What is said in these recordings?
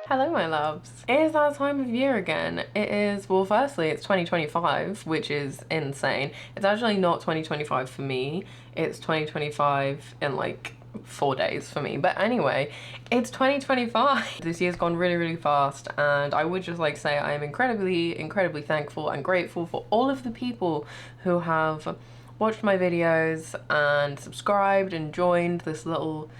Hello my loves. It is that time of year again. It is, well, firstly it's 2025, which is insane. It's actually not 2025 for me, it's 2025 in like 4 days for me, but anyway, it's 2025. This year's gone really fast, and I would just like to say I am incredibly thankful and grateful for all of the people who have watched my videos and subscribed and joined this little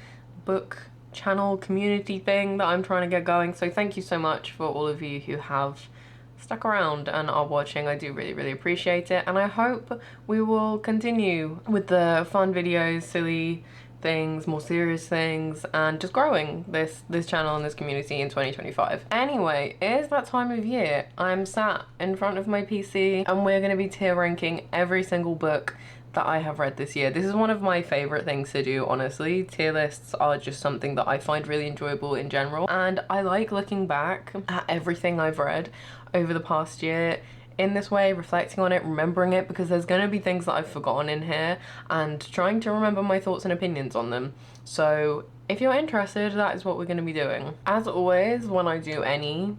book channel community thing that I'm trying to get going. So thank you so much for all of you who have stuck around and are watching. I do really appreciate it, and I hope we will continue with the fun videos, silly things, more serious things, and just growing this channel and this community in 2025. Anyway, it is that time of year. I'm sat in front of my PC and we're going to be tier ranking every single book that I have read this year. This is one of my favorite things to do, honestly. Tier lists are just something that I find really enjoyable in general, and I like looking back at everything I've read over the past year in this way, reflecting on it, remembering it, because there's going to be things that I've forgotten in here, and trying to remember my thoughts and opinions on them. So if you're interested, that is what we're going to be doing. As always, when I do any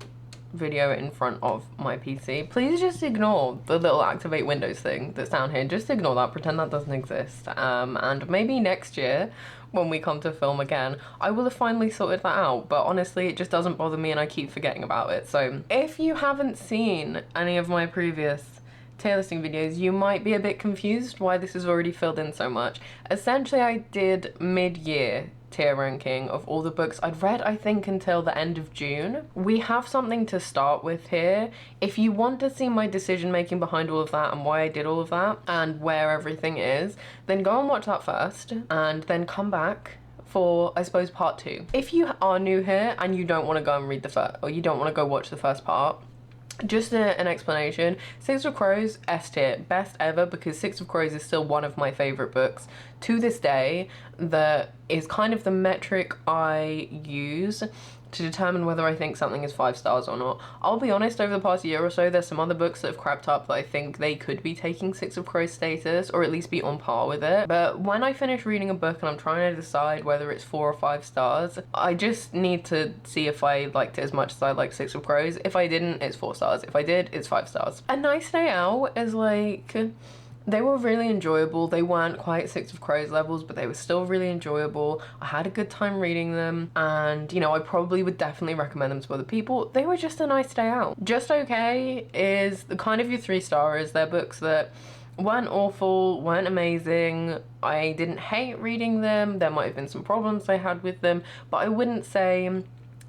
video in front of my PC, please just ignore the little activate Windows thing that's down here. Just ignore that, pretend that doesn't exist, and maybe next year when we come to film again I will have finally sorted that out, but honestly it just doesn't bother me and I keep forgetting about it. So if you haven't seen any of my previous tier listing videos, you might be a bit confused why this is already filled in so much. Essentially, I did mid-year tier ranking of all the books I'd read, I think, until the end of June. We have something to start with here. If you want to see my decision making behind all of that and why I did all of that and where everything is, then go and watch that first and then come back for, I suppose, part 2. If you are new here and you don't want to go and read the first, or you don't want to go watch the first part, just an explanation. Six of Crows, S tier, best ever, because Six of Crows is still one of my favorite books to this day. That is kind of the metric I use to determine whether I think something is 5 stars or not. I'll be honest, over the past year or so, there's some other books that have crept up that I think they could be taking Six of Crows status, or at least be on par with it. But when I finish reading a book and I'm trying to decide whether it's 4 or 5 stars, I just need to see if I liked it as much as I liked Six of Crows. If I didn't, it's 4 stars. If I did, it's 5 stars. A Nice Day Out is like, they were really enjoyable. They weren't quite Six of Crows levels, but they were still really enjoyable. I had a good time reading them, and you know, I probably would definitely recommend them to other people. They were just a nice day out. Just okay is the kind of your 3 stars. They're books that weren't awful, weren't amazing. I didn't hate reading them. There might have been some problems I had with them, but I wouldn't say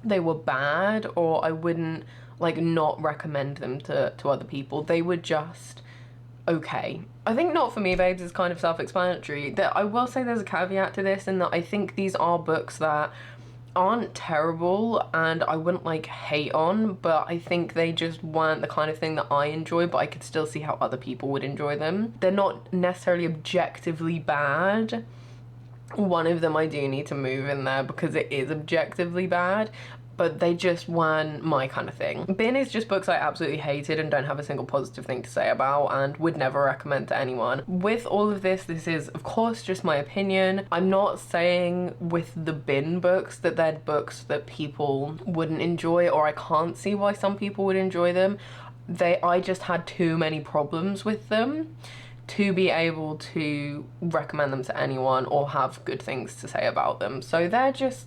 they were bad, or I wouldn't like not recommend them to other people. They were just okay. I think Not For Me Babes is kind of self-explanatory. That I will say there's a caveat to this, in that I think these are books that aren't terrible and I wouldn't like hate on, but I think they just weren't the kind of thing that I enjoy, but I could still see how other people would enjoy them. They're not necessarily objectively bad. One of them I do need to move in there because it is objectively bad, but they just weren't my kind of thing. Bin is just books I absolutely hated and don't have a single positive thing to say about and would never recommend to anyone. With all of this is of course just my opinion. I'm not saying with the Bin books that they're books that people wouldn't enjoy, or I can't see why some people would enjoy them. I just had too many problems with them to be able to recommend them to anyone or have good things to say about them. So they're just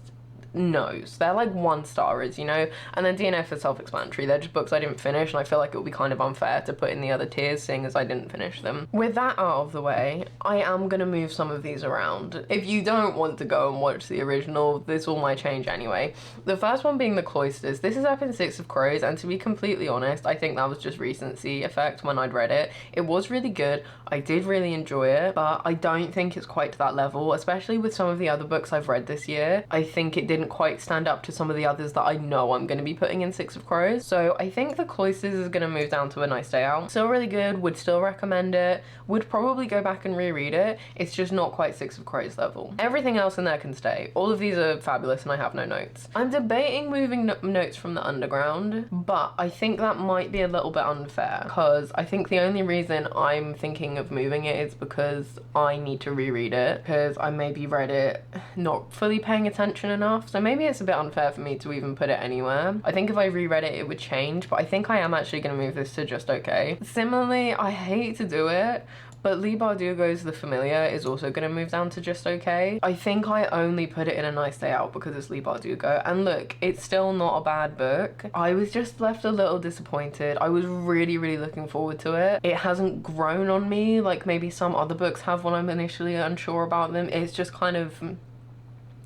no's. They're like 1 stars, you know? And then DNF is self-explanatory. They're just books I didn't finish, and I feel like it would be kind of unfair to put in the other tiers, seeing as I didn't finish them. With that out of the way, I am gonna move some of these around. If you don't want to go and watch the original, this all might change anyway. The first one being The Cloisters. This is up in Six of Crows, and to be completely honest, I think that was just recency effect when I'd read it. It was really good. I did really enjoy it, but I don't think it's quite to that level, especially with some of the other books I've read this year. I think it didn't quite stand up to some of the others that I know I'm going to be putting in Six of Crows. So I think The Cloisters is going to move down to A Nice Day Out. Still really good, would still recommend it, would probably go back and reread it. It's just not quite Six of Crows level. Everything else in there can stay. All of these are fabulous and I have no notes. I'm debating moving notes from the Underground, but I think that might be a little bit unfair, because I think the only reason I'm thinking of moving it is because I need to reread it, because I maybe read it not fully paying attention enough, so maybe it's a bit unfair for me to even put it anywhere. I think if I reread it, it would change, but I think I am actually going to move this to just okay. Similarly, I hate to do it, but Leigh Bardugo's The Familiar is also going to move down to just okay. I think I only put it in A Nice Day Out because it's Leigh Bardugo, and look, it's still not a bad book. I was just left a little disappointed. I was really, really looking forward to it. It hasn't grown on me like maybe some other books have when I'm initially unsure about them. It's just kind of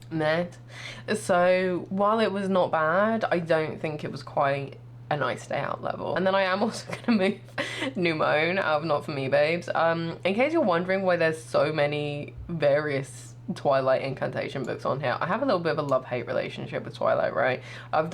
meh. So while it was not bad, I don't think it was quite A Nice Day Out level. And then I am also gonna move Numone out of Not For Me Babes. In case you're wondering why there's so many various Twilight incantation books on here, I have a little bit of a love-hate relationship with Twilight, right? I've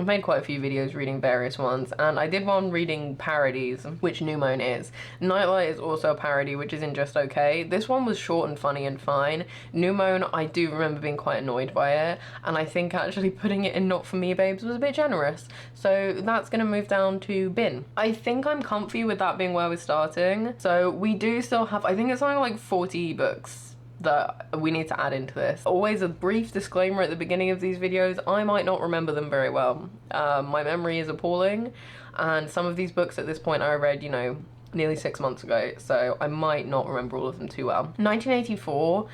made quite a few videos reading various ones, and I did one reading parodies, which Numone is. Nightlight is also a parody, which is in just okay. This one was short and funny and fine. Numone, I do remember being quite annoyed by it, and I think actually putting it in Not For Me Babes was a bit generous. So that's gonna move down to bin. I think I'm comfy with that being where we're starting. So we do still have, I think it's something like 40 books that we need to add into this. Always a brief disclaimer at the beginning of these videos, I might not remember them very well. My memory is appalling, and some of these books at this point I read, you know, nearly 6 months ago, so I might not remember all of them too well. 1984,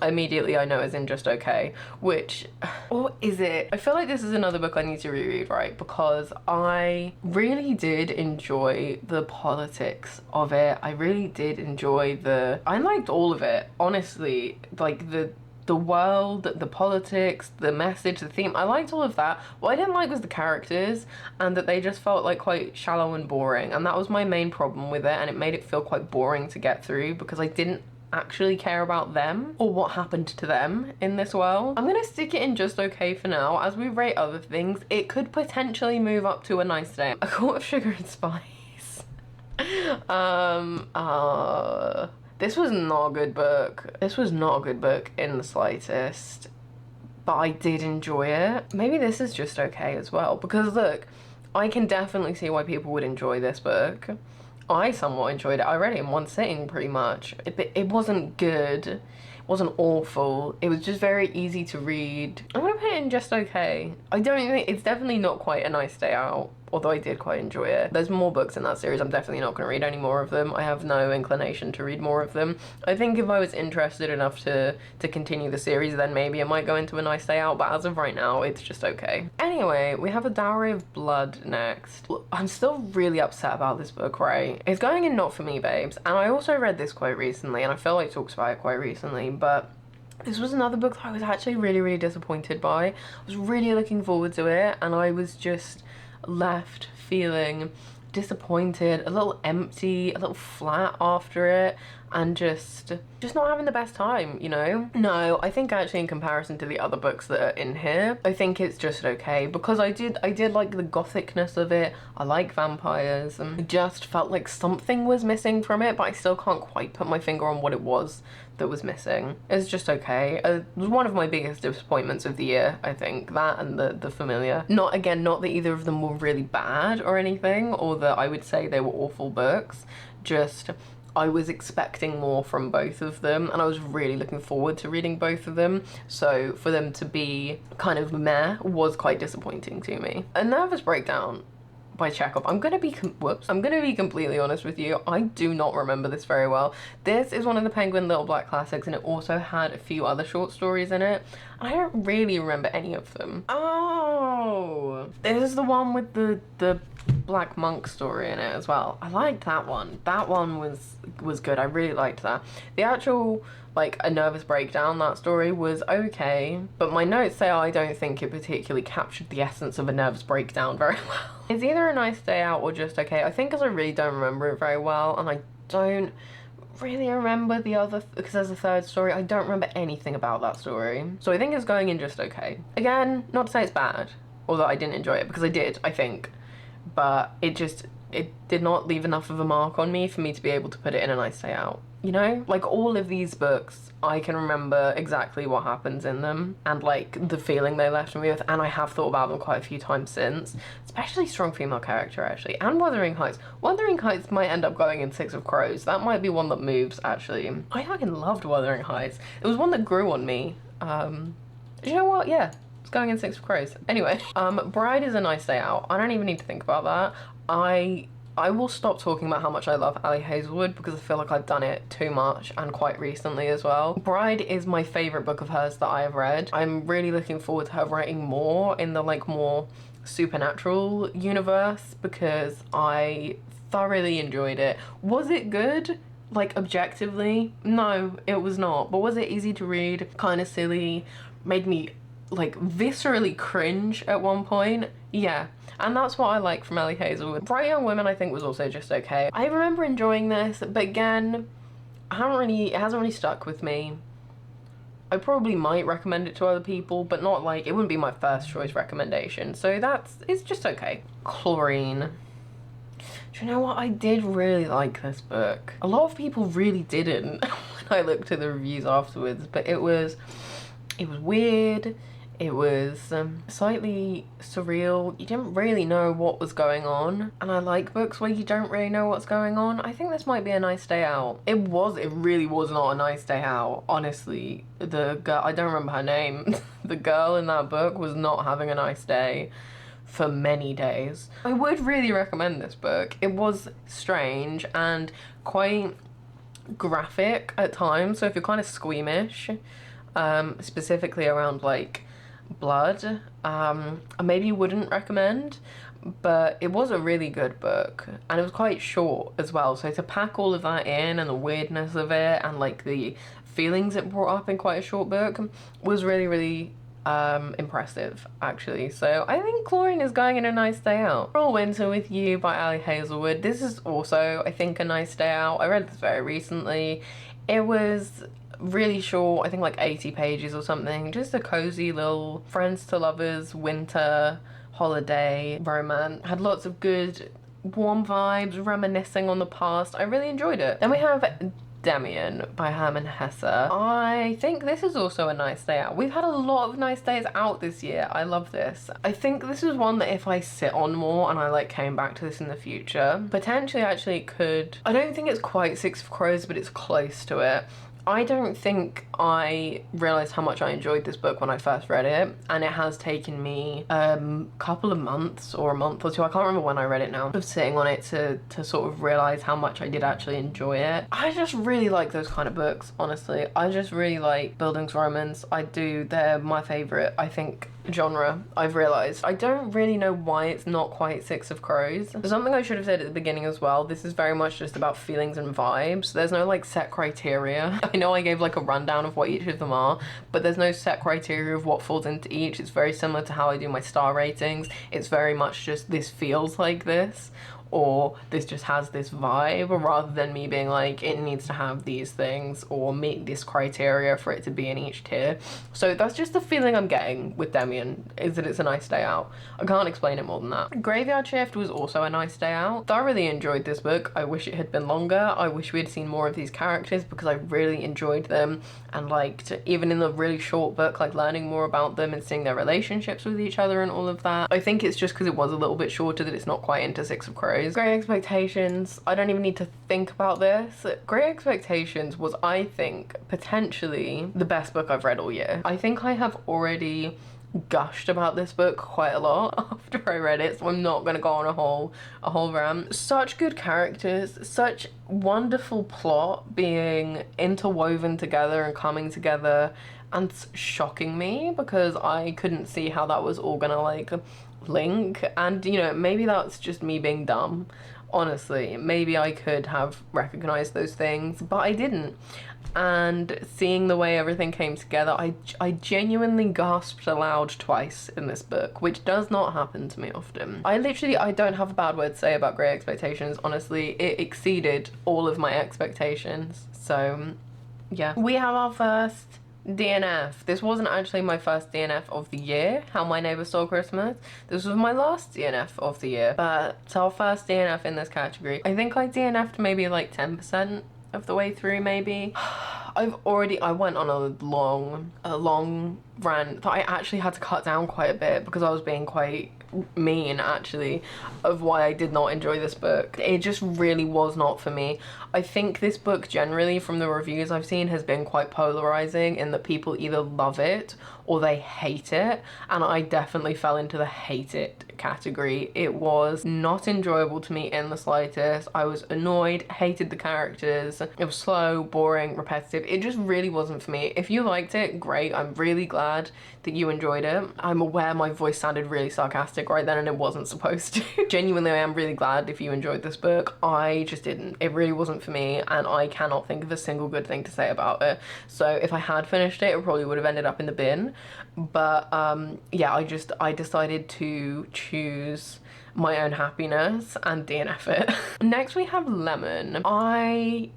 immediately I know is in just okay, which, or is it? I feel like this is another book I need to reread, right? Because I really did enjoy the politics of it. I really did enjoy I liked all of it, honestly. Like the world, the politics, the message, the theme, I liked all of that. What I didn't like was the characters, and that they just felt like quite shallow and boring, and that was my main problem with it, and it made it feel quite boring to get through because I didn't actually care about them or what happened to them in this world. I'm gonna stick it in just okay for now. As we rate other things, it could potentially move up to A Nice Day. A Court of Sugar and Spice. This was not a good book. This was not a good book in the slightest, but I did enjoy it. Maybe this is just okay as well, because look, I can definitely see why people would enjoy this book. I somewhat enjoyed it. I read it in one sitting pretty much. It wasn't good. It wasn't awful. It was just very easy to read. I'm gonna put it in just okay. I don't think, it's definitely not quite A Nice Day Out, although I did quite enjoy it. There's more books in that series. I'm definitely not going to read any more of them. I have no inclination to read more of them. I think if I was interested enough to continue the series, then maybe it might go into A Nice Day Out, but as of right now, it's just okay. Anyway, we have A Dowry of Blood next. I'm still really upset about this book, right? It's going in Not For Me Babes, and I also read this quite recently, and I feel like talked about it quite recently, but this was another book that I was actually really, really disappointed by. I was really looking forward to it, and I was just left feeling disappointed, a little empty, a little flat after it, and just not having the best time, you know? No, I think actually in comparison to the other books that are in here, I think it's just okay, because I did like the gothicness of it. I like vampires, and it just felt like something was missing from it, but I still can't quite put my finger on what it was that was missing. It's just okay. It was one of my biggest disappointments of the year, I think. That and the Familiar. Not that either of them were really bad or anything, or that I would say they were awful books, just I was expecting more from both of them, and I was really looking forward to reading both of them, so for them to be kind of meh was quite disappointing to me. A Nervous Breakdown by Chekhov. I'm gonna be completely honest with you. I do not remember this very well. This is one of the Penguin Little Black classics, and it also had a few other short stories in it. I don't really remember any of them. Oh, this is the one with the Black Monk story in it as well. I liked that one. That one was good. I really liked that. The actual, like, A Nervous Breakdown, that story was okay, but my notes say I don't think it particularly captured the essence of A Nervous Breakdown very well. It's either A Nice Day Out or just okay. I think because I really don't remember it very well, and I don't really remember the other, because there's a third story. I don't remember anything about that story, so I think it's going in just okay. Again, not to say it's bad, although I didn't enjoy it, because I did, I think, but it just, it did not leave enough of a mark on me for me to be able to put it in a nice day out. You know? Like, all of these books, I can remember exactly what happens in them and, like, the feeling they left me with, and I have thought about them quite a few times since. Especially strong female character, actually. And Wuthering Heights. Wuthering Heights might end up going in Six of Crows. That might be one that moves, actually. I fucking loved Wuthering Heights. It was one that grew on me. You know what? Yeah. It's going in Six of Crows. Anyway, Bride is a nice day out. I don't even need to think about that. I will stop talking about how much I love Ali Hazelwood because I feel like I've done it too much and quite recently as well. Bride is my favourite book of hers that I have read. I'm really looking forward to her writing more in the like more supernatural universe because I thoroughly enjoyed it. Was it good? Like, objectively? No, it was not. But was it easy to read? Kind of silly. Made me like viscerally cringe at one point. Yeah, and that's what I like from Ellie Hazelwood. Bright Young Women I think was also just okay. I remember enjoying this, but again, it hasn't really stuck with me. I probably might recommend it to other people, but not like, it wouldn't be my first choice recommendation. So it's just okay. Chlorine. Do you know what? I did really like this book. A lot of people really didn't when I looked at the reviews afterwards, but it was weird. It was slightly surreal. You didn't really know what was going on. And I like books where you don't really know what's going on. I think this might be a nice day out. It really was not a nice day out. Honestly, the girl, I don't remember her name. The girl in that book was not having a nice day for many days. I would really recommend this book. It was strange and quite graphic at times. So if you're kind of squeamish, specifically around like blood, I maybe wouldn't recommend, but it was a really good book and it was quite short as well, so to pack all of that in and the weirdness of it and like the feelings it brought up in quite a short book was really impressive actually. So I think Chlorine is going in a nice day out. All Winter with You by Ali Hazelwood. This is also, I think, a nice day out. I read this very recently. It was really short, I think like 80 pages or something. Just a cozy little friends to lovers winter holiday romance. Had lots of good warm vibes, reminiscing on the past. I really enjoyed it. Then we have Damien by Herman Hesse. I think this is also a nice day out. We've had a lot of nice days out this year. I love this. I think this is one that if I sit on more and I like came back to this in the future, potentially actually it could. I don't think it's quite Six of Crows, but it's close to it. I don't think I realised how much I enjoyed this book when I first read it, and it has taken me a couple of months or a month or two, I can't remember when I read it now, of sitting on it to sort of realise how much I did actually enjoy it. I just really like those kind of books, honestly. I just really like bildungsromans. I do. They're my favourite, I think, genre, I've realised. I don't really know why it's not quite Six of Crows. There's something I should have said at the beginning as well. This is very much just about feelings and vibes. There's no like set criteria. I know I gave like a rundown of what each of them are, but there's no set criteria of what falls into each. It's very similar to how I do my star ratings. It's very much just this feels like this, or this just has this vibe, rather than me being like it needs to have these things or meet this criteria for it to be in each tier. So that's just the feeling I'm getting with Damien, is that it's a nice day out. I can't explain it more than that. Graveyard Shift was also a nice day out. Thoroughly enjoyed this book. I wish it had been longer. I wish we had seen more of these characters because I really enjoyed them and liked, even in the really short book, like learning more about them and seeing their relationships with each other and all of that. I think it's just because it was a little bit shorter that it's not quite into Six of Crows. Great Expectations, I don't even need to think about this. Great Expectations was, I think, potentially the best book I've read all year. I think I have already gushed about this book quite a lot after I read it, so I'm not gonna go on a whole rant. Such good characters, such wonderful plot being interwoven together and coming together, and shocking me because I couldn't see how that was all gonna like link. And you know, maybe that's just me being dumb, honestly. Maybe I could have recognized those things, but I didn't. And seeing the way everything came together, I genuinely gasped aloud twice in this book, which does not happen to me often. I don't have a bad word to say about Great Expectations, honestly. It exceeded all of my expectations. So yeah, we have our first DNF. This wasn't actually my first DNF of the year, How My Neighbor Stole Christmas. This was my last DNF of the year, but it's our first DNF in this category. I think I DNF'd maybe like 10% of the way through, maybe. I went on a long rant that I actually had to cut down quite a bit because I was being quite mean, actually, of why I did not enjoy this book. It just really was not for me. I think this book generally, from the reviews I've seen, has been quite polarizing in that people either love it or they hate it, and I definitely fell into the hate it category. It was not enjoyable to me in the slightest. I was annoyed, hated the characters. It was slow, boring, repetitive. It just really wasn't for me. If you liked it, great. I'm really glad that you enjoyed it. I'm aware my voice sounded really sarcastic right then and it wasn't supposed to. Genuinely, I am really glad if you enjoyed this book. I just didn't. It really wasn't for me, and I cannot think of a single good thing to say about it. So if I had finished it, it probably would have ended up in the bin. But yeah, I decided to choose my own happiness and DNF it. Next we have Lemon. I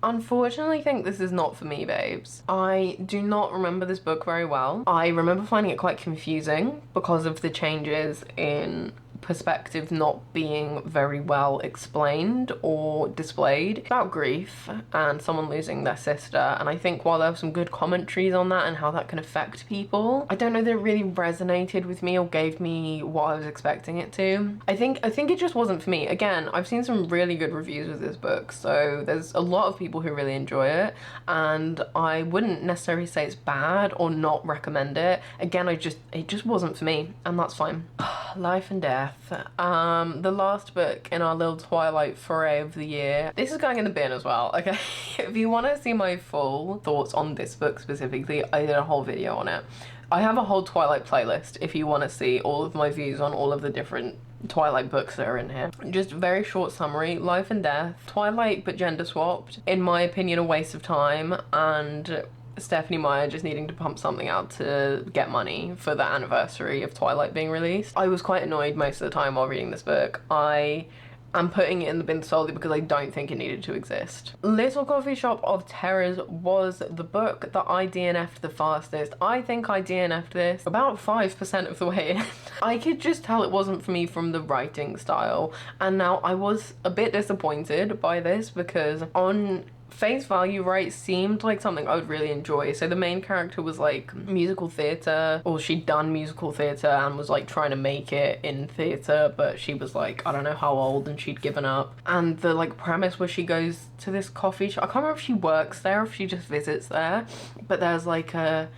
unfortunately think this is not for me, babes. I do not remember this book very well. I remember finding it quite confusing because of the changes in perspective not being very well explained or displayed. It's about grief and someone losing their sister, and I think while there were some good commentaries on that and how that can affect people, I don't know that it really resonated with me or gave me what I was expecting it to. I think it just wasn't for me. Again, I've seen some really good reviews with this book, so there's a lot of people who really enjoy it, and I wouldn't necessarily say it's bad or not recommend it. Again, it just wasn't for me, and that's fine. Life and Death. The last book in our little Twilight foray of the year. This is going in the bin as well, okay? If you want to see my full thoughts on this book specifically, I did a whole video on it. I have a whole Twilight playlist if you want to see all of my views on all of the different Twilight books that are in here. Just very short summary. Life and Death. Twilight but gender swapped. In my opinion, a waste of time, and Stephanie Meyer just needing to pump something out to get money for the anniversary of Twilight being released. I was quite annoyed most of the time while reading this book. I am putting it in the bin solely because I don't think it needed to exist. Little Coffee Shop of Terrors was the book that I DNF'd the fastest. I think I DNF'd this about 5% of the way in. I could just tell it wasn't for me from the writing style, and now I was a bit disappointed by this because on face value, right, seemed like something I would really enjoy. So the main character was like musical theatre, or she'd done musical theatre and was like trying to make it in theatre, but she was like, I don't know how old, and she'd given up. And the like premise where she goes to this coffee shop, I can't remember if she works there or if she just visits there, but there's like a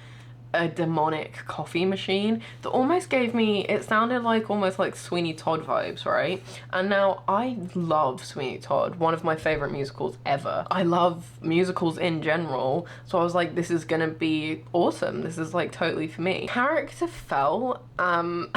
demonic coffee machine that almost gave me, it sounded like almost like Sweeney Todd vibes, right? And now I love Sweeney Todd, one of my favorite musicals ever. I love musicals in general, so I was like, this is gonna be awesome. This is like totally for me. Character fell, and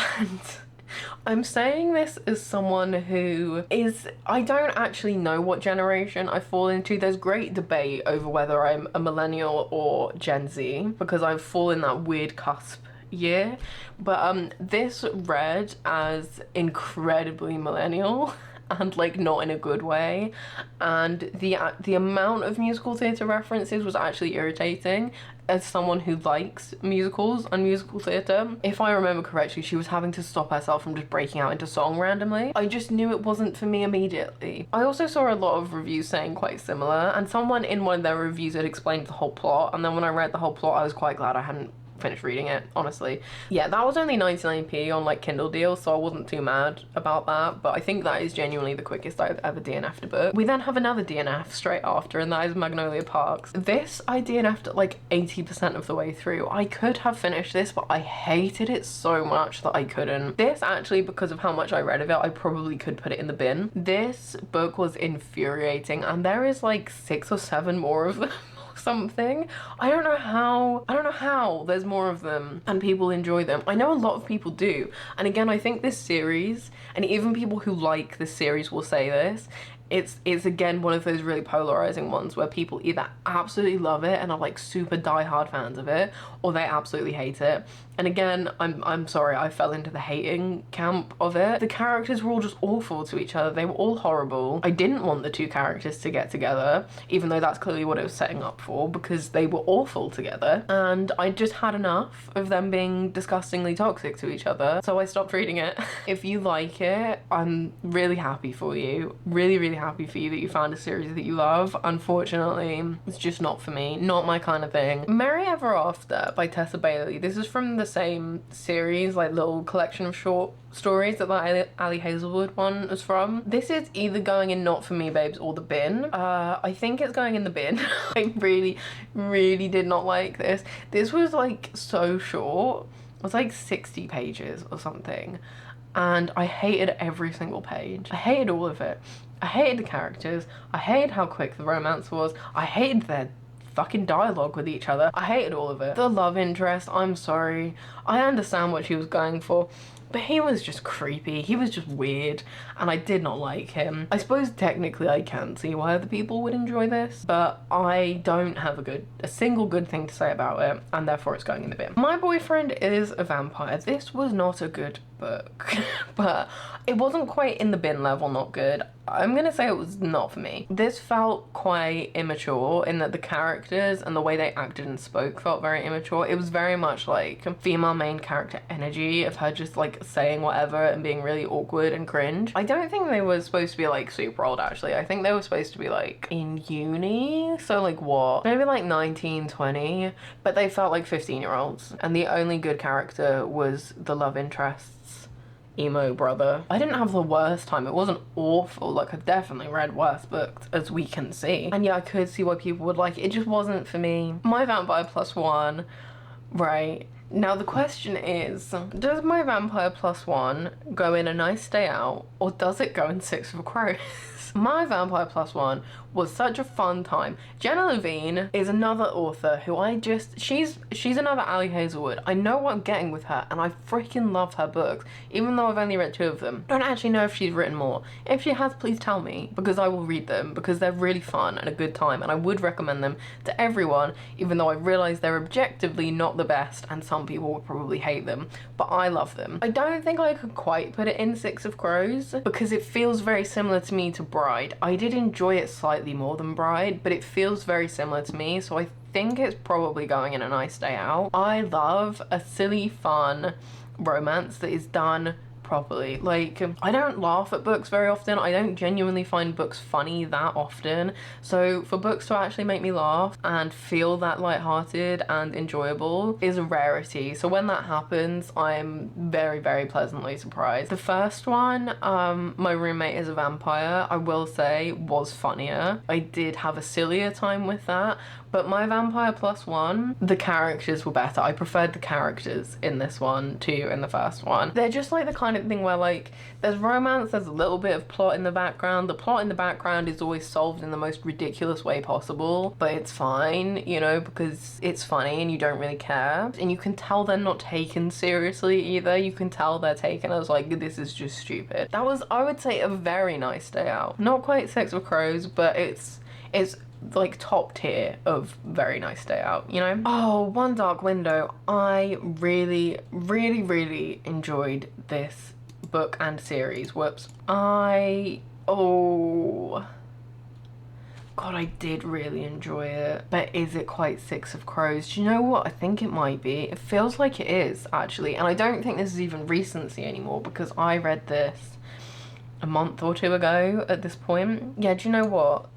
I'm saying this as someone who is, I don't actually know what generation I fall into. There's great debate over whether I'm a millennial or Gen Z because I fall in that weird cusp year. But this read as incredibly millennial and like not in a good way, and the amount of musical theatre references was actually irritating as someone who likes musicals and musical theatre. If I remember correctly, she was having to stop herself from just breaking out into song randomly. I just knew it wasn't for me immediately. I also saw a lot of reviews saying quite similar, and someone in one of their reviews had explained the whole plot, and then when I read the whole plot I was quite glad I hadn't finished reading it, honestly. Yeah, that was only 99p on like Kindle deal, so I wasn't too mad about that, but I think that is genuinely the quickest I've ever DNF'd a book. We then have another DNF straight after, and that is Magnolia Parks. This I DNF'd at like 80% of the way through. I could have finished this, but I hated it so much that I couldn't. This actually, because of how much I read of it, I probably could put it in the bin. This book was infuriating, and there is like 6 or 7 more of them. Something. I don't know how there's more of them and people enjoy them. I know a lot of people do, and again, I think this series, and even people who like this series will say this, It's again one of those really polarizing ones where people either absolutely love it and are like super diehard fans of it, or they absolutely hate it. And again, I'm sorry, I fell into the hating camp of it. The characters were all just awful to each other. They were all horrible. I didn't want the two characters to get together, even though that's clearly what it was setting up for, because they were awful together. And I just had enough of them being disgustingly toxic to each other, so I stopped reading it. If you like it, I'm really happy for you. Really, really happy for you that you found a series that you love. Unfortunately, it's just not for me. Not my kind of thing. Merry Ever After by Tessa Bailey. This is from the same series, like little collection of short stories that Ali Hazelwood one was from. This is either going in Not For Me Babes or the bin. I think it's going in the bin. I really, really did not like this. This was like so short. It was like 60 pages or something. And I hated every single page. I hated all of it. I hated the characters. I hated how quick the romance was. I hated their fucking dialogue with each other. I hated all of it. The love interest, I'm sorry. I understand what she was going for, but he was just creepy. He was just weird, and I did not like him. I suppose technically I can see why other people would enjoy this, but I don't have a single good thing to say about it, and therefore it's going in the bin. My Boyfriend is a Vampire. This was not a good book, but it wasn't quite in the bin level not good. I'm gonna say it was not for me. This felt quite immature in that the characters and the way they acted and spoke felt very immature. It was very much like female main character energy of her just like saying whatever and being really awkward and cringe. I don't think they were supposed to be like super old actually. I think they were supposed to be like in uni, so like what? Maybe like 19, 20, but they felt like 15-year-olds. And the only good character was the love interest's emo brother. I didn't have the worst time. It wasn't awful. Like, I've definitely read worse books, as we can see. And yeah, I could see why people would like it. It just wasn't for me. My Vampire Plus One, right? Now the question is, does My Vampire Plus One go in A Nice Day Out, or does it go in Six of Crows? My Vampire Plus One was such a fun time. Jenna Levine is another author who she's another Ali Hazelwood. I know what I'm getting with her, and I freaking love her books, even though I've only read 2 of them. I don't actually know if she's written more. If she has, please tell me, because I will read them, because they're really fun and a good time, and I would recommend them to everyone, even though I realise they're objectively not the best, and some people would probably hate them, but I love them. I don't think I could quite put it in Six of Crows, because it feels very similar to me to Bride. I did enjoy it slightly more than Bride, but it feels very similar to me, so I think it's probably going in A Nice Day Out. I love a silly, fun romance that is done properly. Like, I don't laugh at books very often. I don't genuinely find books funny that often. So for books to actually make me laugh and feel that lighthearted and enjoyable is a rarity. So when that happens, I'm very, very pleasantly surprised. The first one, My Roommate is a Vampire, I will say was funnier. I did have a sillier time with that. But My Vampire Plus One, the characters were better. I preferred the characters in this one to in the first one. They're just like the kind of thing where like there's romance, there's a little bit of plot in the background. The plot in the background is always solved in the most ridiculous way possible, but it's fine, you know, because it's funny and you don't really care. And you can tell they're not taken seriously either. You can tell they're taken as like, this is just stupid. That was, I would say, a very nice day out. Not quite Six of Crows, but it's like top tier of very nice day out, you know? Oh, One Dark Window. I really, really, really enjoyed this book and series. Whoops. Oh God, I did really enjoy it. But is it quite Six of Crows? Do you know what? I think it might be. It feels like it is, actually. And I don't think this is even recency anymore, because I read this a month or 2 ago at this point. Yeah, do you know what?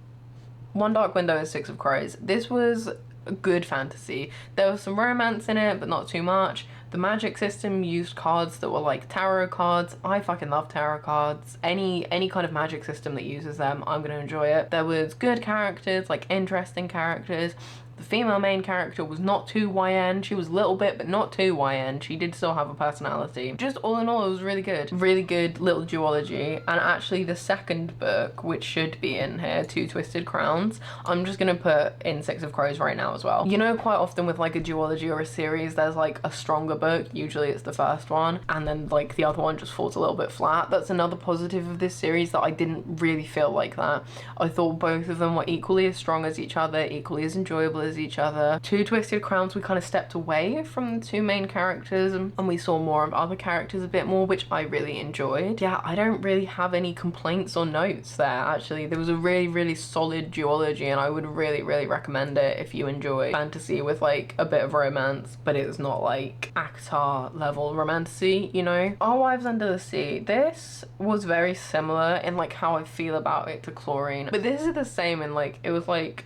One Dark Window is Six of Crows. This was a good fantasy. There was some romance in it, but not too much. The magic system used cards that were like tarot cards. I fucking love tarot cards. Any kind of magic system that uses them, I'm gonna enjoy it. There was good characters, like interesting characters. The female main character was not too YN. She was a little bit, but not too YN. She did still have a personality. Just all in all, it was really good. Really good little duology. And actually the second book, which should be in here, Two Twisted Crowns, I'm just gonna put in Six of Crows right now as well. You know, quite often with like a duology or a series, there's like a stronger book. Usually it's the first one, and then like the other one just falls a little bit flat. That's another positive of this series, that I didn't really feel like that. I thought both of them were equally as strong as each other, equally as enjoyable as each other. Two Twisted Crowns, we kind of stepped away from the two main characters and we saw more of other characters a bit more, which I really enjoyed. Yeah, I don't really have any complaints or notes there, actually. There was a really, really solid duology, and I would really, really recommend it if you enjoy fantasy with like a bit of romance, but it's not like ACOTAR level romantasy, you know? Our Wives Under the Sea, this was very similar in like how I feel about it to Chlorine, but this is the same in like, it was like,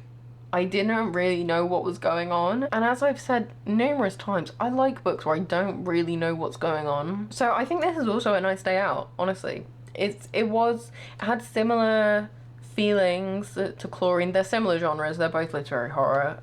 I didn't really know what was going on. And as I've said numerous times, I like books where I don't really know what's going on. So I think this is also a nice day out, honestly. It had similar feelings to Chlorine. They're similar genres, they're both literary horror,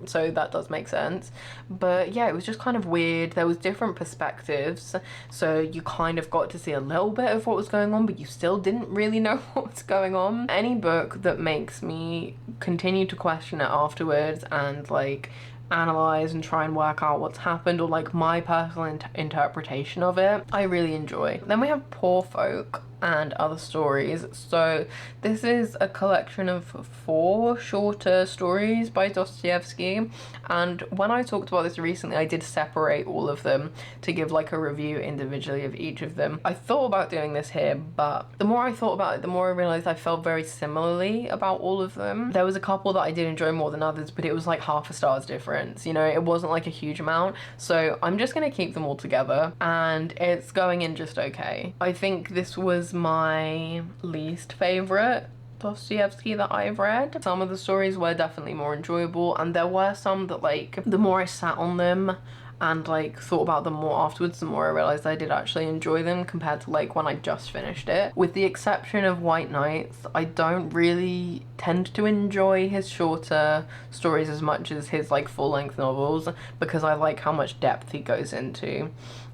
so that does make sense. But yeah, it was just kind of weird. There was different perspectives, so you kind of got to see a little bit of what was going on, but you still didn't really know what was going on. Any book that makes me continue to question it afterwards and like analyze and try and work out what's happened, or like my personal interpretation of it, I really enjoy. Then we have Poor Folk and Other Stories. So this is a collection of 4 shorter stories by Dostoevsky, and when I talked about this recently, I did separate all of them to give like a review individually of each of them. I thought about doing this here, but the more I thought about it, the more I realized I felt very similarly about all of them. There was a couple that I did enjoy more than others, but it was like half a star's difference, you know? It wasn't like a huge amount, so I'm just gonna keep them all together, and it's going in just okay. I think this was my least favorite Dostoevsky that I've read. Some of the stories were definitely more enjoyable, and there were some that like, the more I sat on them and like thought about them more afterwards, the more I realized I did actually enjoy them compared to like when I just finished it. With the exception of White Nights, I don't really tend to enjoy his shorter stories as much as his like full-length novels, because I like how much depth he goes into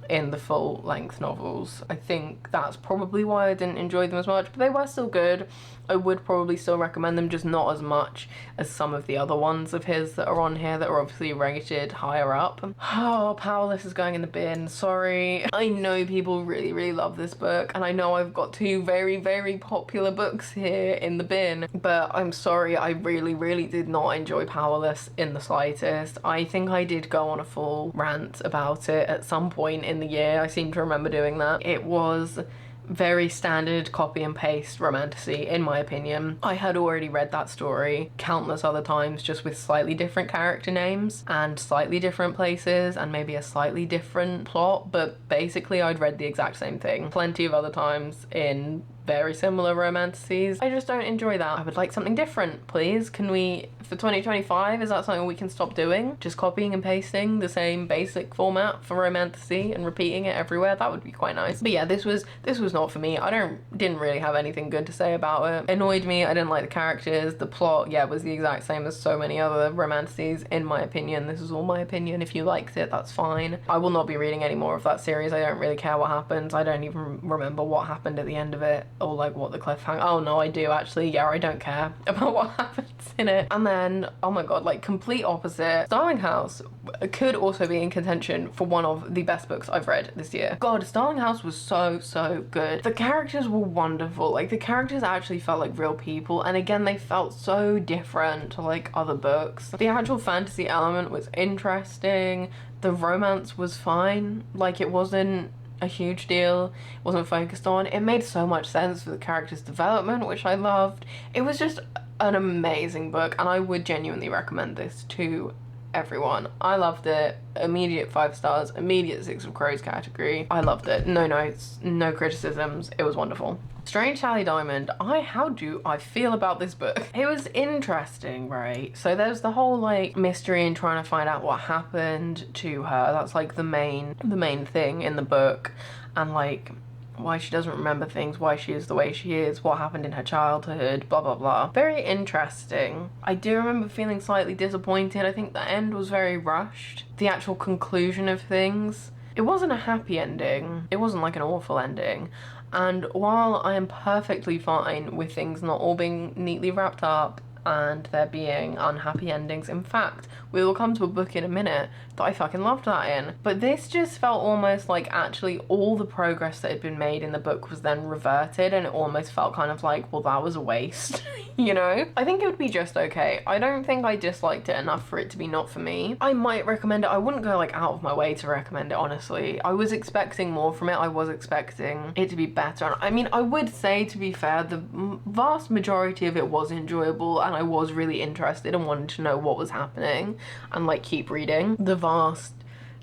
in the full-length novels. I think that's probably why I didn't enjoy them as much, but they were still good. I would probably still recommend them, just not as much as some of the other ones of his that are on here that are obviously rated higher up. Oh, Powerless is going in the bin, sorry. I know people really, really love this book, and I know I've got 2 very, very popular books here in the bin, but I'm sorry, I really, really did not enjoy Powerless in the slightest. I think I did go on a full rant about it at some point in the year. I seem to remember doing that. It was very standard copy and paste romantasy, in my opinion. I had already read that story countless other times, just with slightly different character names and slightly different places and maybe a slightly different plot, but basically I'd read the exact same thing plenty of other times in very similar romances. I just don't enjoy that. I would like something different, please. Can we, for 2025, is that something we can stop doing? Just copying and pasting the same basic format for romantasy and repeating it everywhere? That would be quite nice. But yeah, this was not for me. I didn't really have anything good to say about it. It annoyed me. I didn't like the characters. The plot, yeah, was the exact same as so many other romances, in my opinion. This is all my opinion. If you liked it, that's fine. I will not be reading any more of that series. I don't really care what happens. I don't even remember what happened at the end of it, or like what the cliffhanger. Oh no, I do actually. Yeah, I don't care about what happens in it. And then, oh my god, like complete opposite, Starling House could also be in contention for one of the best books I've read this year. God, Starling House was so good. The characters were wonderful. Like the characters actually felt like real people, and again, they felt so different to like other books. The actual fantasy element was interesting. The romance was fine. Like it wasn't a huge deal, it wasn't focused on. It made so much sense for the character's development, which I loved. It was just an amazing book, and I would genuinely recommend this to everyone. I loved it. Immediate 5 stars, immediate Six of Crows category. I loved it. No notes, no criticisms. It was wonderful. Strange Sally Diamond. How do I feel about this book? It was interesting, right? So there's the whole like mystery and trying to find out what happened to her. That's like the main thing in the book. And like why she doesn't remember things, why she is the way she is, what happened in her childhood, blah blah blah. Very interesting. I do remember feeling slightly disappointed. I think the end was very rushed. The actual conclusion of things, it wasn't a happy ending. It wasn't like an awful ending. And while I am perfectly fine with things not all being neatly wrapped up and there being unhappy endings, in fact, we will come to a book in a minute that I fucking loved that in. But this just felt almost like actually all the progress that had been made in the book was then reverted, and it almost felt kind of like, well, that was a waste, you know? I think it would be just okay. I don't think I disliked it enough for it to be not for me. I might recommend it. I wouldn't go like out of my way to recommend it, honestly. I was expecting more from it. I was expecting it to be better. And I mean, I would say, to be fair, the vast majority of it was enjoyable, and I was really interested and wanted to know what was happening and like keep reading. The vast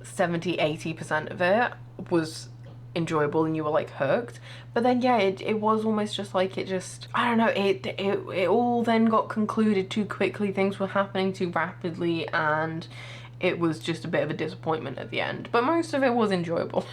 70-80% of it was enjoyable and you were like hooked, but then yeah, it was almost just like, it just, I don't know, it all then got concluded too quickly. Things were happening too rapidly and it was just a bit of a disappointment at the end, but most of it was enjoyable.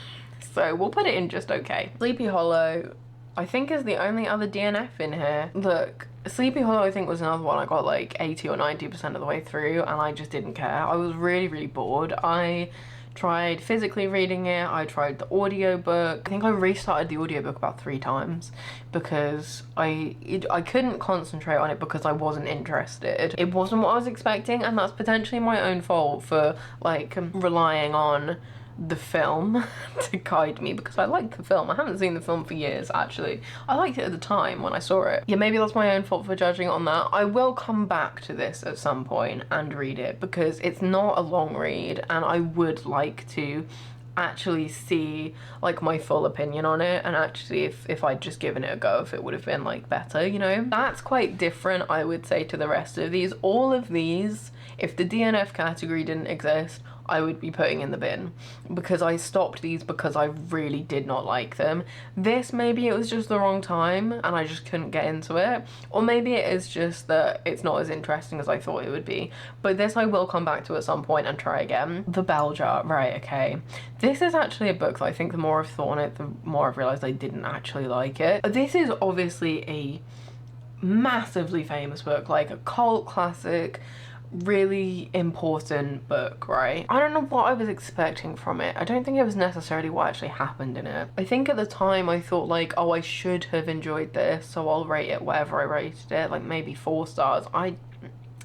So we'll put it in just okay. Sleepy Hollow, I think, is the only other DNF in here. Look, Sleepy Hollow I think was another one I got like 80 or 90% of the way through and I just didn't care. I was really, really bored. I tried physically reading it, I tried the audiobook. I think I restarted the audiobook about 3 times because I couldn't concentrate on it because I wasn't interested. It wasn't what I was expecting, and that's potentially my own fault for like relying on the film to guide me, because I liked the film. I haven't seen the film for years, actually. I liked it at the time when I saw it. Yeah, maybe that's my own fault for judging on that. I will come back to this at some point and read it because it's not a long read and I would like to actually see like my full opinion on it, and actually if I'd just given it a go, if it would have been like better, you know? That's quite different, I would say, to the rest of these. All of these, if the DNF category didn't exist, I would be putting in the bin, because I stopped these because I really did not like them. This, maybe it was just the wrong time and I just couldn't get into it, or maybe it is just that it's not as interesting as I thought it would be. But this I will come back to at some point and try again. The Bell Jar, right, okay. This is actually a book that I think the more I've thought on it, the more I've realised I didn't actually like it. This is obviously a massively famous book, like a cult classic, really important book, right? I don't know what I was expecting from it. I don't think it was necessarily what actually happened in it. I think at the time I thought like, oh, I should have enjoyed this, so I'll rate it whatever I rated it, like maybe 4 stars.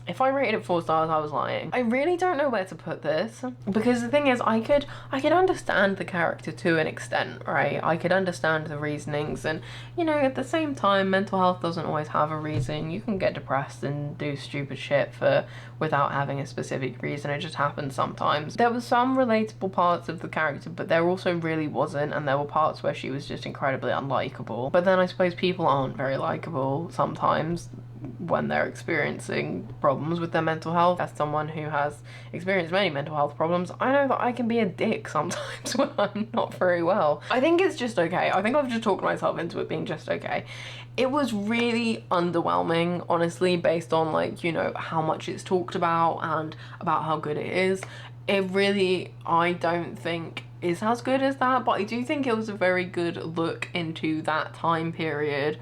If I rated it 4 stars, I was lying. I really don't know where to put this, because the thing is, I could understand the character to an extent, right? I could understand the reasonings, and you know, at the same time, mental health doesn't always have a reason. You can get depressed and do stupid shit without having a specific reason. It just happens sometimes. There were some relatable parts of the character, but there also really wasn't, and there were parts where she was just incredibly unlikable. But then I suppose people aren't very likable sometimes when they're experiencing problems with their mental health. As someone who has experienced many mental health problems, I know that I can be a dick sometimes when I'm not very well. I think it's just okay. I think I've just talked myself into it being just okay. It was really underwhelming, honestly, based on like, you know, how much it's talked about and about how good it is. It really, I don't think is as good as that, but I do think it was a very good look into that time period.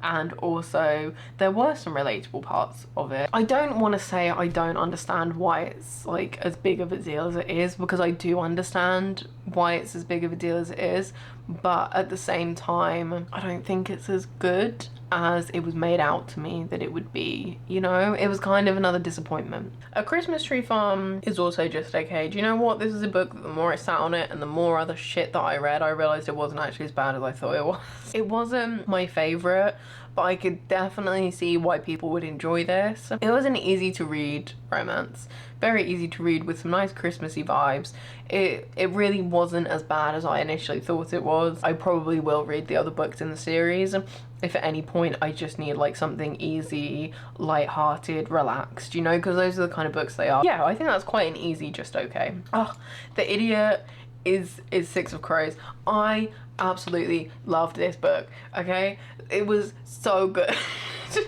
And also there were some relatable parts of it. I don't want to say I don't understand why it's like as big of a deal as it is, because I do understand why it's as big of a deal as it is, but at the same time I don't think it's as good as it was made out to me that it would be, you know? It was kind of another disappointment. A Christmas Tree Farm is also just okay. Do you know what? This is a book that the more I sat on it and the more other shit that I read, I realised it wasn't actually as bad as I thought it was. It wasn't my favourite, but I could definitely see why people would enjoy this. It was an easy to read romance. Very easy to read with some nice Christmassy vibes. It really wasn't as bad as I initially thought it was. I probably will read the other books in the series if at any point I just need like something easy, light-hearted, relaxed, you know, because those are the kind of books they are. Yeah, I think that's quite an easy just okay. Oh, The Idiot is Six of Crows. I absolutely loved this book, okay? It was so good.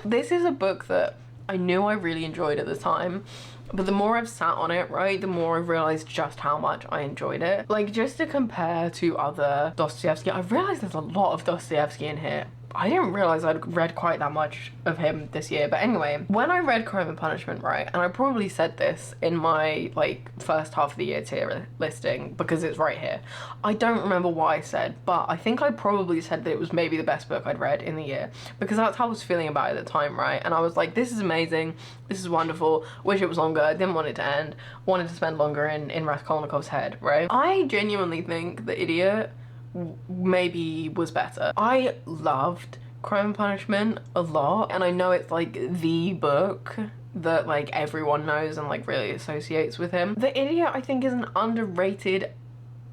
This is a book that I knew I really enjoyed at the time, But the more I've sat on it, right, the more I've realized just how much I enjoyed it. Like, just to compare to other Dostoevsky, I've realized there's a lot of Dostoevsky in here. I didn't realize I'd read quite that much of him this year. But anyway, when I read Crime and Punishment, right, and I probably said this in my, like, first half of the year tier listing, because it's right here. I don't remember what I said, but I think I probably said that it was maybe the best book I'd read in the year, because that's how I was feeling about it at the time, right? And I was like, this is amazing, this is wonderful, wish it was longer, didn't want it to end, wanted to spend longer in Raskolnikov's head, right? I genuinely think The Idiot maybe was better. I loved Crime and Punishment a lot, and I know it's like the book that like everyone knows and like really associates with him. The Idiot, I think, is an underrated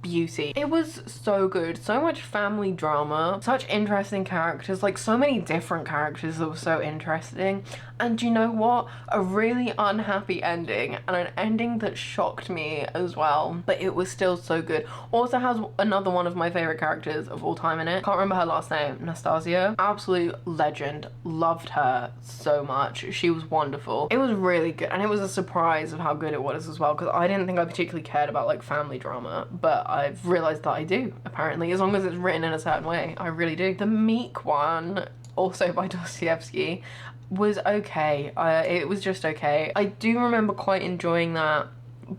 beauty. It was so good, so much family drama, such interesting characters, like so many different characters that were so interesting. And you know what, a really unhappy ending, and an ending that shocked me as well, but it was still so good. Also has another one of my favorite characters of all time in it. Can't remember her last name. Nastasia, absolute legend, loved her so much. She was wonderful. It was really good, and it was a surprise of how good it was as well, because I didn't think I particularly cared about like family drama, but I've realized that I do, apparently, as long as it's written in a certain way. I really do. The Meek one, also by Dostoevsky, was okay. It was just okay. I do remember quite enjoying that,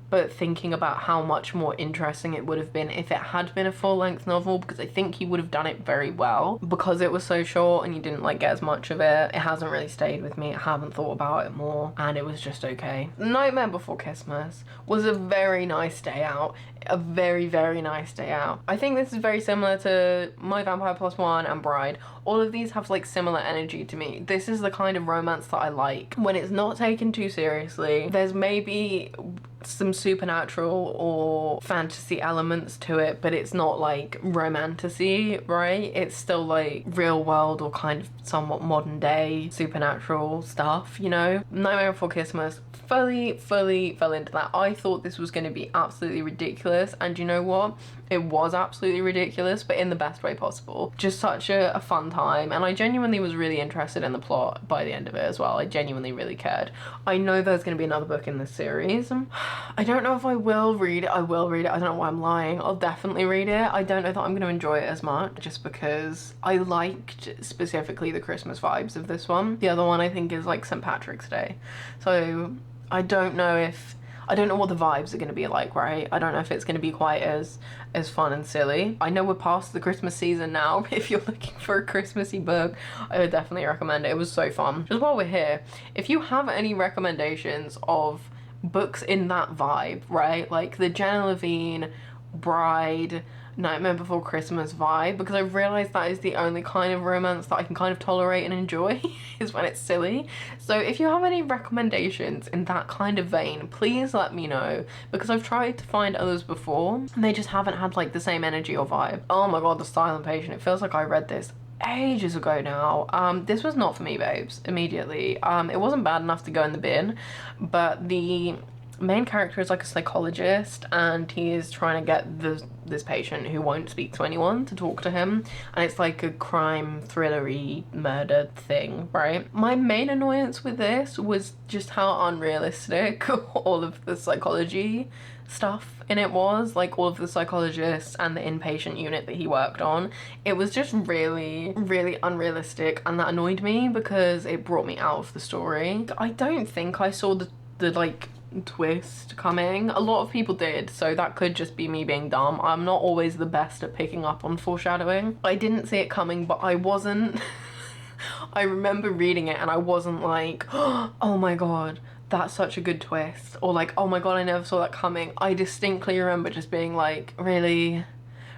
but thinking about how much more interesting it would have been if it had been a full-length novel, because I think he would have done it very well. Because it was so short and you didn't like get as much of it, it hasn't really stayed with me. I haven't thought about it more, and it was just okay. Nightmare Before Christmas was a very nice day out. A very, very nice day out. I think this is very similar to My Vampire Plus One and Bride. All of these have like similar energy to me. This is the kind of romance that I like, when it's not taken too seriously. There's maybe some supernatural or fantasy elements to it, but it's not like romantasy, right? It's still like real world or kind of somewhat modern day supernatural stuff, you know? Nightmare Before Christmas fully fell into that. I thought this was going to be absolutely ridiculous, and you know what? It was absolutely ridiculous, but in the best way possible. Just such a fun time, and I genuinely was really interested in the plot by the end of it as well. I genuinely really cared. I know there's going to be another book in this series. I don't know if I will read it. I will read it. I don't know why I'm lying. I'll definitely read it. I don't know that I'm going to enjoy it as much, just because I liked specifically the Christmas vibes of this one. The other one I think is like St. Patrick's Day. So I don't know what the vibes are going to be like, right? I don't know if it's going to be quite as fun and silly. I know we're past the Christmas season now. If you're looking for a Christmassy book, I would definitely recommend it. It was so fun. Just while we're here, if you have any recommendations of books in that vibe, right? Like the Jenna Levine, Bride, Nightmare Before Christmas vibe, because I've realized that is the only kind of romance that I can kind of tolerate and enjoy is when it's silly. So if you have any recommendations in that kind of vein, please let me know, because I've tried to find others before and they just haven't had like the same energy or vibe. Oh my god, The Silent Patient. It feels like I read this ages ago now. This was not for me, babes, immediately. It wasn't bad enough to go in the bin, but the main character is like a psychologist, and he is trying to get this patient who won't speak to anyone to talk to him, and it's like a crime thrillery murder thing, right? My main annoyance with this was just how unrealistic all of the psychology stuff in it was, like all of the psychologists and the inpatient unit that he worked on. It was just really unrealistic, and that annoyed me because it brought me out of the story. I don't think I saw the like twist coming. A lot of people did, so that could just be me being dumb. I'm not always the best at picking up on foreshadowing. I didn't see it coming, but I wasn't I remember reading it and I wasn't like, oh my god, that's such a good twist, or like, oh my god, I never saw that coming. I distinctly remember just being like, really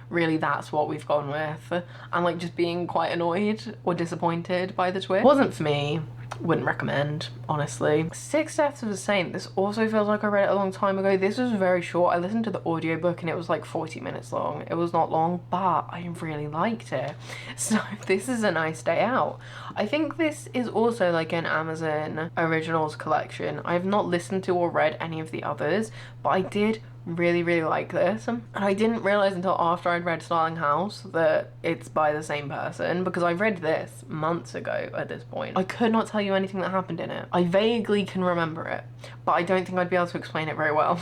that's what we've gone with, and like just being quite annoyed or disappointed by the twist. Wasn't for me. Wouldn't recommend, honestly. Six Deaths of a Saint. This also feels like I read it a long time ago. This was very short. I listened to the audiobook and it was like 40 minutes long. It was not long, but I really liked it. So this is a nice day out. I think this is also like an Amazon Originals collection. I have not listened to or read any of the others, but I did Really, really like this. And I didn't realize until after I'd read Starling House that it's by the same person, because I read this months ago at this point. I could not tell you anything that happened in it. I vaguely can remember it, but I don't think I'd be able to explain it very well.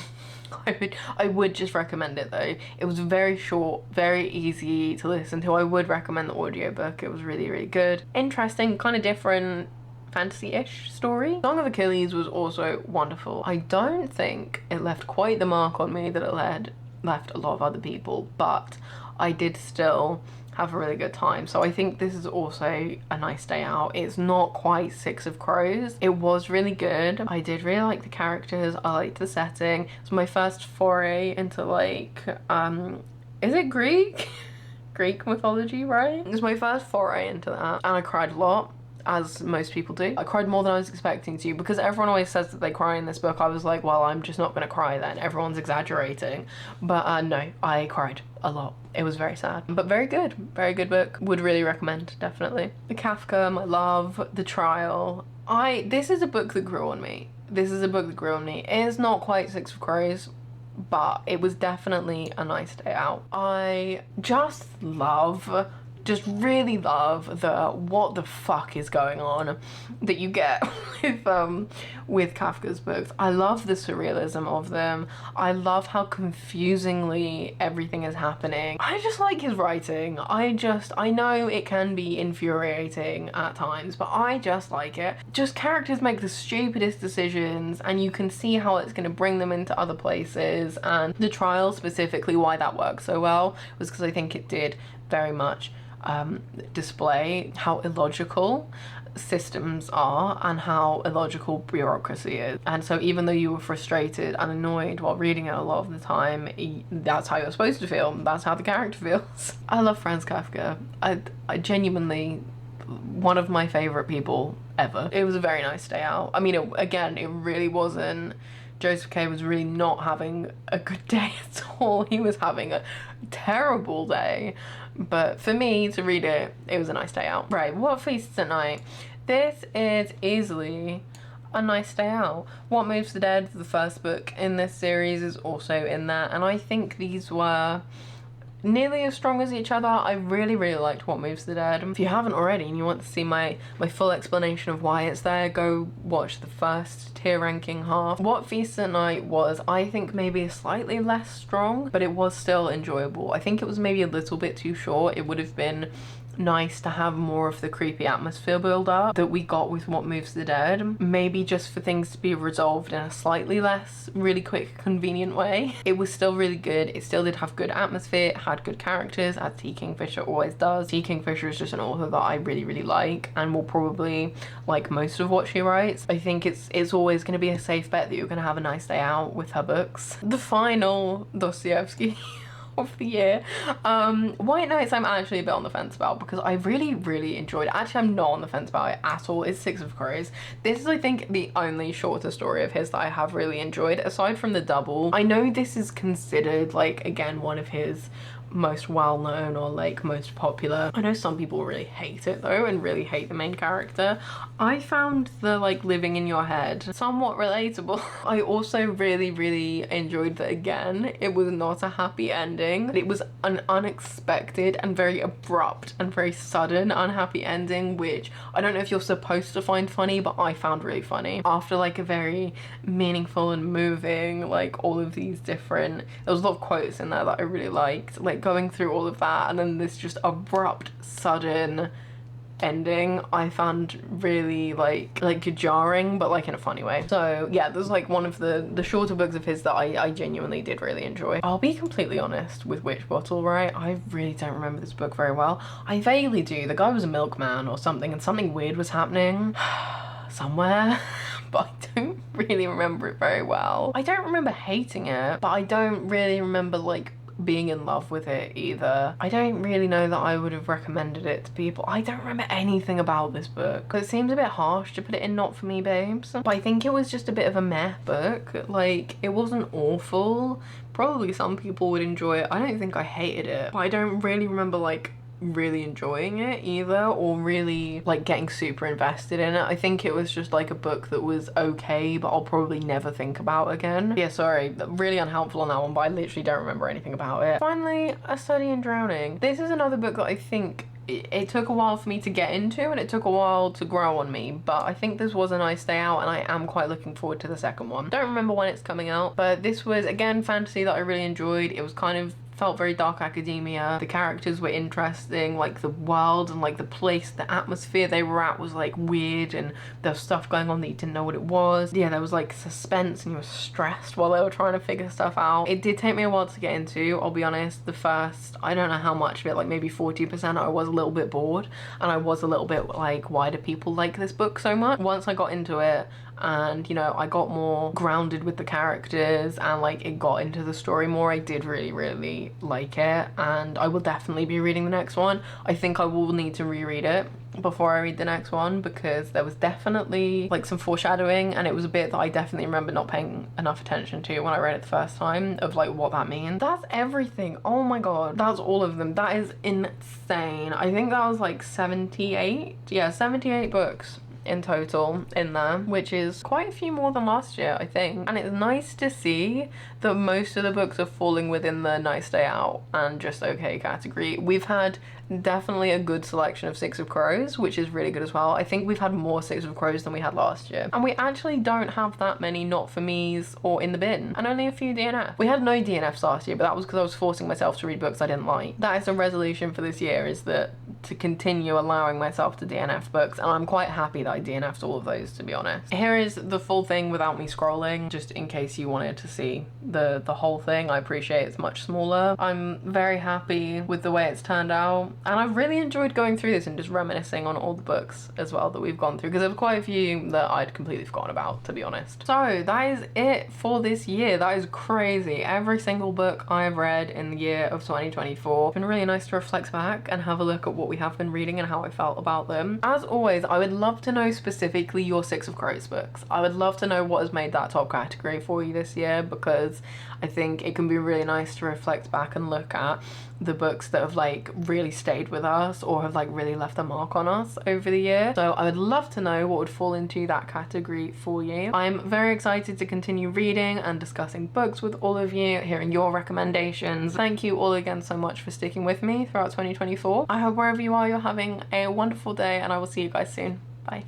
I would just recommend it though. It was very short, very easy to listen to. I would recommend the audiobook. It was really, really good. Interesting, kind of different fantasy-ish story. Song of Achilles was also wonderful. I don't think it left quite the mark on me that it left a lot of other people, but I did still have a really good time. So I think this is also a nice day out. It's not quite Six of Crows. It was really good. I did really like the characters. I liked the setting. It's my first foray into like, is it Greek? Greek mythology, right? It was my first foray into that, and I cried a lot, as most people do. I cried more than I was expecting to, because everyone always says that they cry in this book. I was like, well, I'm just not gonna cry then. Everyone's exaggerating. But no, I cried a lot. It was very sad, but very good. Very good book. Would really recommend, definitely. The Kafka, my love, The Trial. This is a book that grew on me. This is a book that grew on me. It is not quite Six of Crows, but it was definitely a nice day out. I just really love the what the fuck is going on that you get with Kafka's books. I love the surrealism of them. I love how confusingly everything is happening. I just like his writing. I know it can be infuriating at times, but I just like it. Just characters make the stupidest decisions, and you can see how it's going to bring them into other places. And The Trial specifically, why that worked so well was because I think it did very much display how illogical systems are and how illogical bureaucracy is. And so even though you were frustrated and annoyed while reading it a lot of the time, that's how you're supposed to feel. That's how the character feels. I love Franz Kafka. I genuinely, one of my favorite people ever. It was a very nice day out. I mean, it really wasn't. Joseph K was really not having a good day at all. He was having a terrible day. But for me to read it, it was a nice day out. Right, What Feasts at Night? This is easily a nice day out. What Moves the Dead, the first book in this series, is also in there. And I think these were nearly as strong as each other. I really, really liked What Moves the Dead. If you haven't already and you want to see my full explanation of why it's there, go watch the first tier ranking half. What Feasts at Night was, I think, maybe slightly less strong, but it was still enjoyable. I think it was maybe a little bit too short. It would have been nice to have more of the creepy atmosphere build up that we got with What Moves the Dead. Maybe just for things to be resolved in a slightly less really quick, convenient way. It was still really good. It still did have good atmosphere, it had good characters, as T. Kingfisher always does. T. Kingfisher is just an author that I really, really like and will probably like most of what she writes. I think it's always going to be a safe bet that you're going to have a nice day out with her books. The final Dostoevsky of the year. White Nights I'm actually a bit on the fence about, because I really, really enjoyed it. Actually, I'm not on the fence about it at all. It's Six of Crows. This is, I think, the only shorter story of his that I have really enjoyed, aside from the double. I know this is considered, like, again, one of his most well-known or like most popular. I know some people really hate it though, and really hate the main character. I found the like living in your head somewhat relatable. I also really, really enjoyed that, again, it was not a happy ending. It was an unexpected and very abrupt and very sudden unhappy ending, which I don't know if you're supposed to find funny, but I found really funny. After like a very meaningful and moving, like all of these different, there was a lot of quotes in there that I really liked, like going through all of that, and then this just abrupt, sudden ending I found really like jarring, but like in a funny way. So yeah, there's like one of the shorter books of his that I genuinely did really enjoy. I'll be completely honest with Witch Bottle, right? I really don't remember this book very well. I vaguely do. The guy was a milkman or something, and something weird was happening somewhere. But I don't really remember it very well. I don't remember hating it, but I don't really remember like being in love with it either. I don't really know that I would have recommended it to people. I don't remember anything about this book. It seems a bit harsh to put it in Not For Me Babes, but I think it was just a bit of a meh book. Like, it wasn't awful. Probably some people would enjoy it. I don't think I hated it, but I don't really remember like really enjoying it either, or really like getting super invested in it. I think it was just like a book that was okay, but I'll probably never think about again. Yeah, sorry, really unhelpful on that one, but I literally don't remember anything about it. Finally, A Study in Drowning. This is another book that I think it took a while for me to get into, and it took a while to grow on me, but I think this was a nice day out, and I am quite looking forward to the second one. Don't remember when it's coming out, but this was again fantasy that I really enjoyed. It was kind of felt very dark academia. The characters were interesting, like the world and like the place, the atmosphere they were at was like weird, and there was stuff going on that you didn't know what it was. Yeah, there was like suspense and you were stressed while they were trying to figure stuff out. It did take me a while to get into, I'll be honest. The first, I don't know how much of it, like maybe 40%, I was a little bit bored, and I was a little bit like, why do people like this book so much? Once I got into it, and you know, I got more grounded with the characters and like it got into the story more, I did really like it, and I will definitely be reading the next one. I think I will need to reread it before I read the next one, because there was definitely like some foreshadowing, and it was a bit that I definitely remember not paying enough attention to when I read it the first time, of like what that means. That's everything. Oh my god, that's all of them. That is insane. I think that was like 78, yeah, 78 books in total in there, which is quite a few more than last year, I think. And it's nice to see that most of the books are falling within the nice day out and just okay category. We've had definitely a good selection of Six of Crows, which is really good as well. I think we've had more Six of Crows than we had last year, and we actually don't have that many not for me's or in the bin, and only a few DNF. We had no DNFs last year, but that was because I was forcing myself to read books I didn't like. That is a resolution for this year, is that to continue allowing myself to DNF books, and I'm quite happy that I DNF'd all of those, to be honest. Here is the full thing without me scrolling, just in case you wanted to see the whole thing. I appreciate it's much smaller. I'm very happy with the way it's turned out, and I've really enjoyed going through this and just reminiscing on all the books as well that we've gone through, because there were quite a few that I'd completely forgotten about, to be honest. So that is it for this year. That is crazy. Every single book I have read in the year of 2024. It's been really nice to reflect back and have a look at what we have been reading and how I felt about them. As always, I would love to know specifically your Six of Crows books. I would love to know what has made that top category for you this year, because I think it can be really nice to reflect back and look at the books that have like really stayed with us or have like really left a mark on us over the year. So I would love to know what would fall into that category for you. I'm very excited to continue reading and discussing books with all of you, hearing your recommendations. Thank you all again so much for sticking with me throughout 2024. I hope wherever you are, you're having a wonderful day, and I will see you guys soon. Bye.